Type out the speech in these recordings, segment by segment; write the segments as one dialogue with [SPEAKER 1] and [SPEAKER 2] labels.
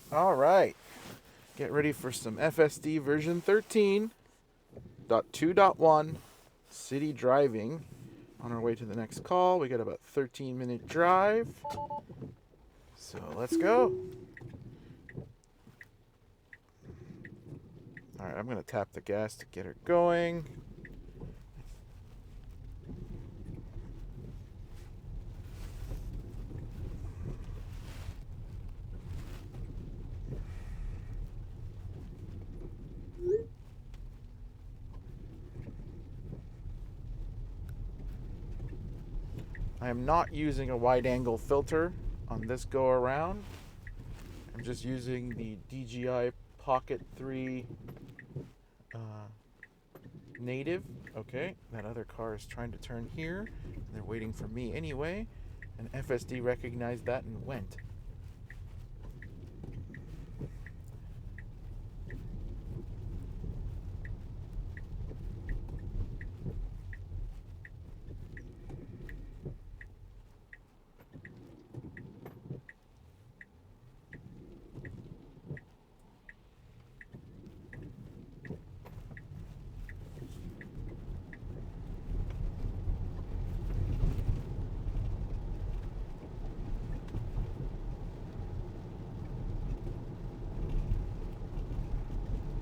[SPEAKER 1] All right, get ready for some FSD version 13.2.1 city driving. On our way to the next call, we got about 13-minute drive. So let's go. All right, I'm going to tap the gas to get her going. I am not using a wide angle filter on this go around. I'm just using the DJI Pocket 3 uh, native. Okay, that other car is trying to turn here. They're waiting for me anyway. And FSD recognized that and went.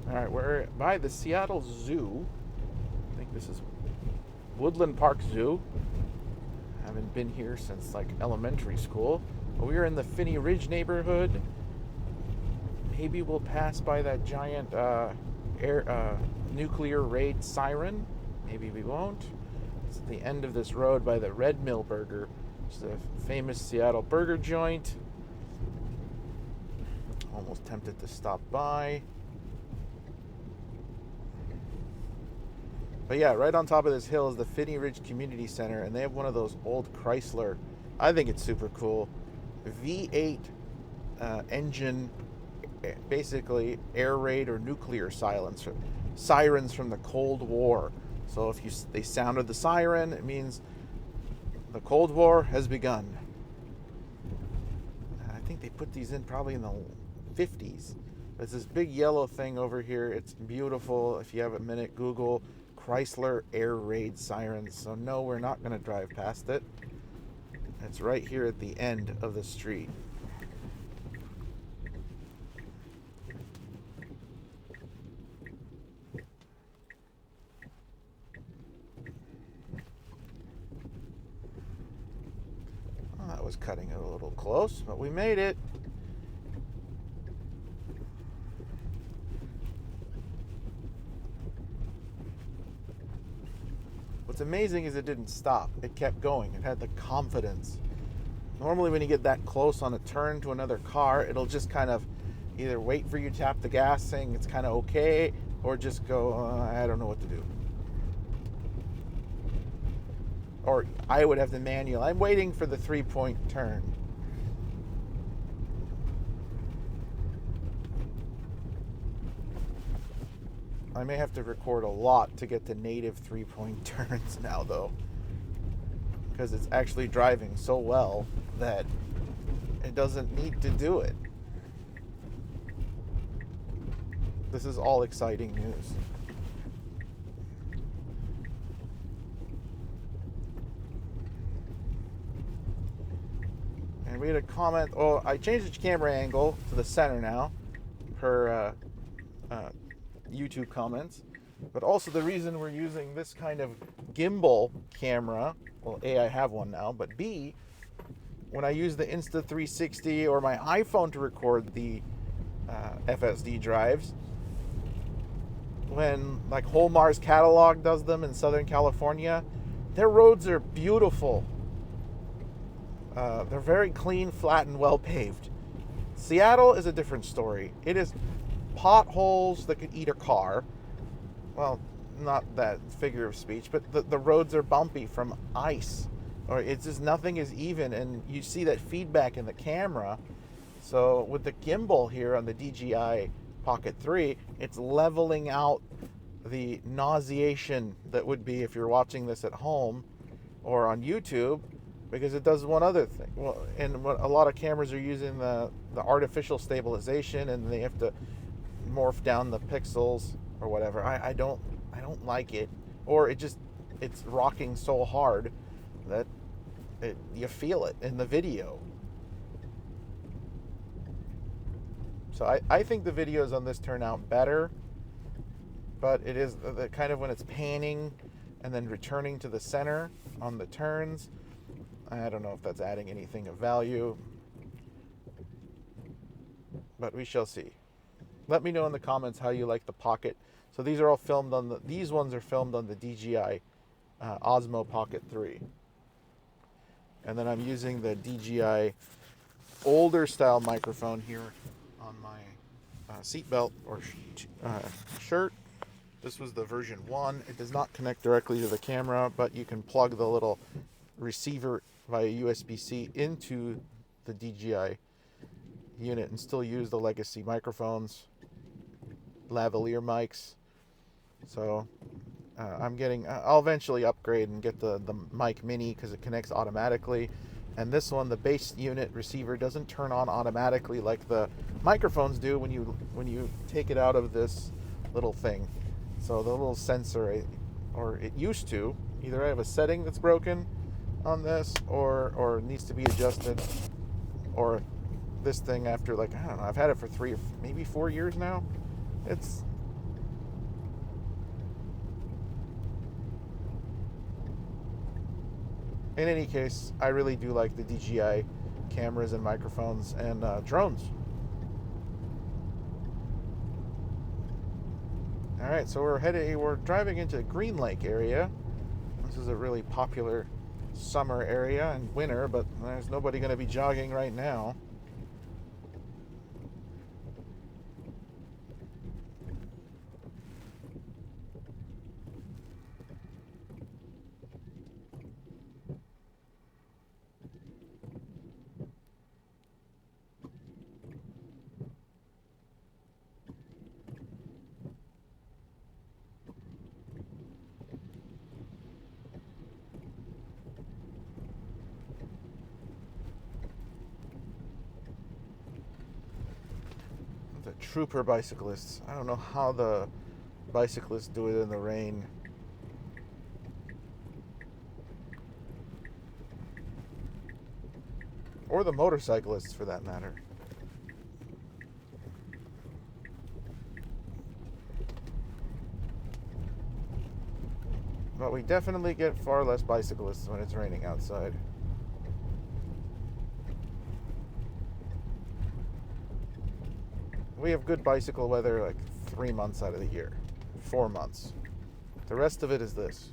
[SPEAKER 1] All right, we're by the Seattle Zoo. I think this is Woodland Park Zoo. I haven't been here since like elementary school. But we are in the Finney Ridge neighborhood. Maybe we'll pass by that giant nuclear raid siren. Maybe we won't. It's at the end of this road by the Red Mill Burger. It's the famous Seattle burger joint. Almost tempted to stop by. But yeah, right on top of this hill is the Finney Ridge Community Center, and they have one of those old Chrysler. I think it's super cool. V8 engine, basically air raid or nuclear sirens from the Cold War. So if they sounded the siren, it means the Cold War has begun. I think they put these in probably in the 50s. There's this big yellow thing over here. It's beautiful. If you have a minute, Google Chrysler air raid sirens. So no, we're not going to drive past it. It's right here at the end of the street. Well, that was cutting it a little close, but we made it. What's amazing is it didn't stop. It kept going. It had the confidence. Normally when you get that close on a turn to another car, it'll just kind of either wait for you to tap the gas saying it's kind of okay, or just go, I don't know what to do. Or I would have the manual. I'm waiting for the 3-point turn. I may have to record a lot to get the native 3-point turns now, though, because it's actually driving so well that it doesn't need to do it. This is all exciting news. And we had a comment. Oh, I changed the camera angle to the center now, per YouTube comments. But also the reason we're using this kind of gimbal camera. Well, A, I have one now, but B, when I use the Insta360 or my iPhone to record the FSD drives, when like Whole Mars Catalog does them in Southern California, their roads are beautiful. They're very clean, flat, and well paved. Seattle is a different story. It is potholes that could eat a car. Well, not that figure of speech, but the roads are bumpy from ice. Or it's just nothing is even, and you see that feedback in the camera. So with the gimbal here on the DJI Pocket 3, it's leveling out the nauseation that would be if you're watching this at home or on YouTube. because it does one other thing. Well, and what a lot of cameras are using the artificial stabilization, and they have to morph down the pixels or whatever. I don't like it, or it's rocking so hard that you feel it in the video. So I think the videos on this turn out better, but it is the kind of when it's panning and then returning to the center on the turns. I don't know if that's adding anything of value, but we shall see. Let me know in the comments how you like the Pocket. So these are all filmed on these ones are filmed on the DJI Osmo Pocket 3. And then I'm using the DJI older style microphone here on my seatbelt or shirt. This was the version 1. It does not connect directly to the camera, but you can plug the little receiver via USB-C into the DJI unit and still use the legacy microphones, lavalier mics. So I'll eventually upgrade and get the mic mini because it connects automatically. And this one, the base unit receiver, doesn't turn on automatically like the microphones do when you take it out of this little thing. So the little sensor, or it used to, either I have a setting that's broken on this or needs to be adjusted, or this thing after, like, I don't know, I've had it for 3 or maybe 4 years now. In any case, I really do like the DJI cameras and microphones and drones. All right, so we're driving into Green Lake area. This is a really popular summer area and winter, but there's nobody going to be jogging right now. The trooper bicyclists. I don't know how the bicyclists do it in the rain. Or the motorcyclists, for that matter. But we definitely get far less bicyclists when it's raining outside. We have good bicycle weather like 3 months out of the year. 4 months. The rest of it is this.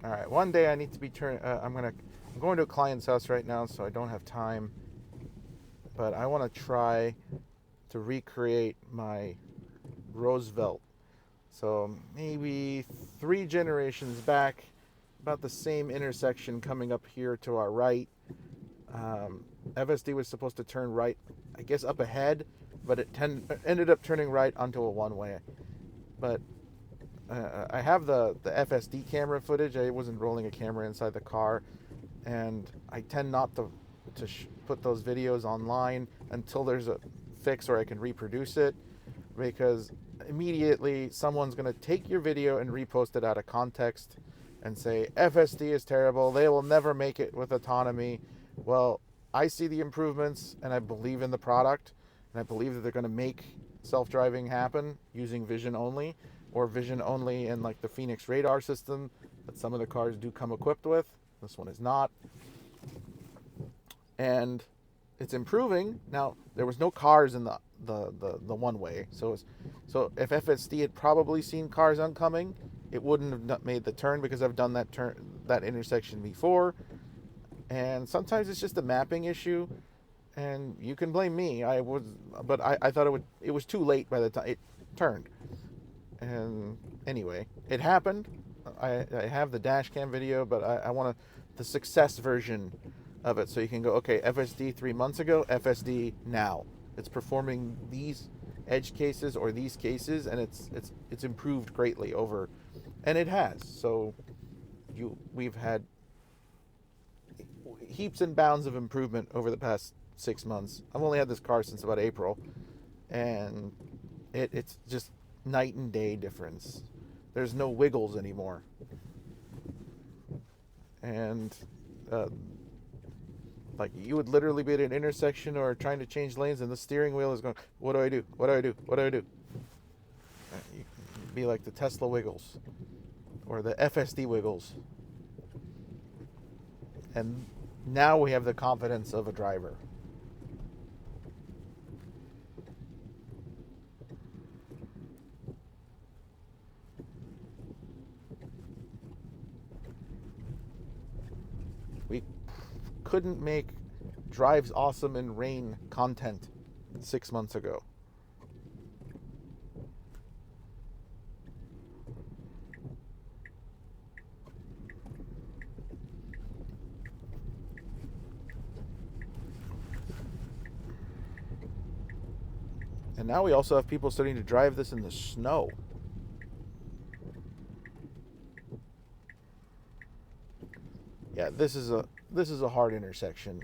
[SPEAKER 1] All right, one day I need to be I'm going to a client's house right now, so I don't have time. But I want to try to recreate my Roosevelt. So maybe 3 generations back, about the same intersection coming up here to our right. FSD was supposed to turn right, I guess up ahead, but it ended up turning right onto a one-way. But I have the FSD camera footage. I wasn't rolling a camera inside the car, and I tend not to put those videos online until there's a fix or I can reproduce it, because immediately someone's going to take your video and repost it out of context and say FSD is terrible, they will never make it with autonomy. Well, I see the improvements and I believe in the product, and I believe that they're going to make self-driving happen using vision only, or vision only in like the Phoenix radar system that some of the cars do come equipped with. This one is not. And it's improving. Now there was no cars in the one way, so if FSD had probably seen cars oncoming, it wouldn't have made the turn because I've done that intersection before. And sometimes it's just a mapping issue, and you can blame me. But I thought it was too late by the time it turned. And anyway, it happened. I have the dash cam video, but I want the success version of it so you can go, okay, FSD 3 months ago, FSD now. It's performing these edge cases or these cases, and it's improved greatly over, and it has. So we've had heaps and bounds of improvement over the past 6 months. I've only had this car since about April, and it's just night and day difference. There's no wiggles anymore. And like you would literally be at an intersection or trying to change lanes, and the steering wheel is going, what do I do? What do I do? What do I do? You'd be like the Tesla wiggles or the FSD wiggles. And now we have the confidence of a driver. We couldn't make drives awesome in rain content 6 months ago. And now we also have people starting to drive this in the snow. Yeah, this is a hard intersection.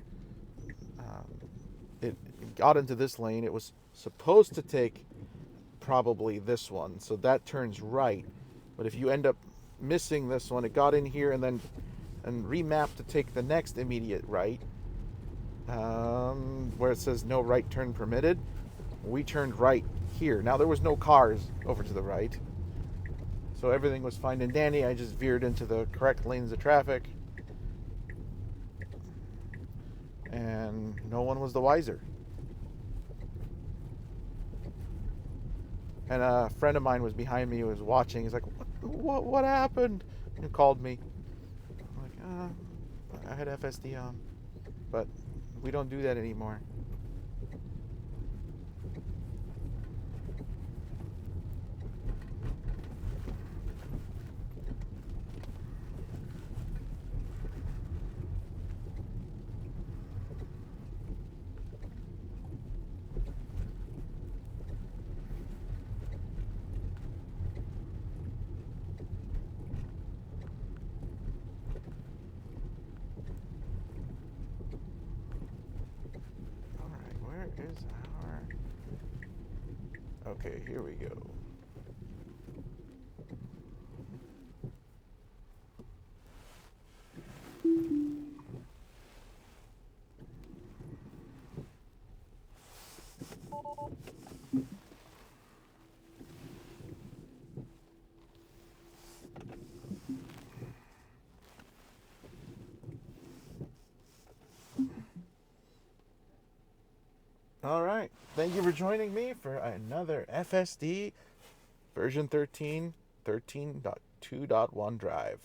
[SPEAKER 1] It got into this lane. It was supposed to take probably this one, so that turns right. But if you end up missing this one, it got in here and remapped to take the next immediate right, where it says no right turn permitted. We turned right here. Now there was no cars over to the right, so everything was fine and dandy. I just veered into the correct lanes of traffic, and no one was the wiser. And a friend of mine was behind me, who was watching. He's like, what happened? And called me. I'm like, I had FSD on, but we don't do that anymore. Is our... Okay, here we go. All right. Thank you for joining me for another FSD version 13.2.1 Drive.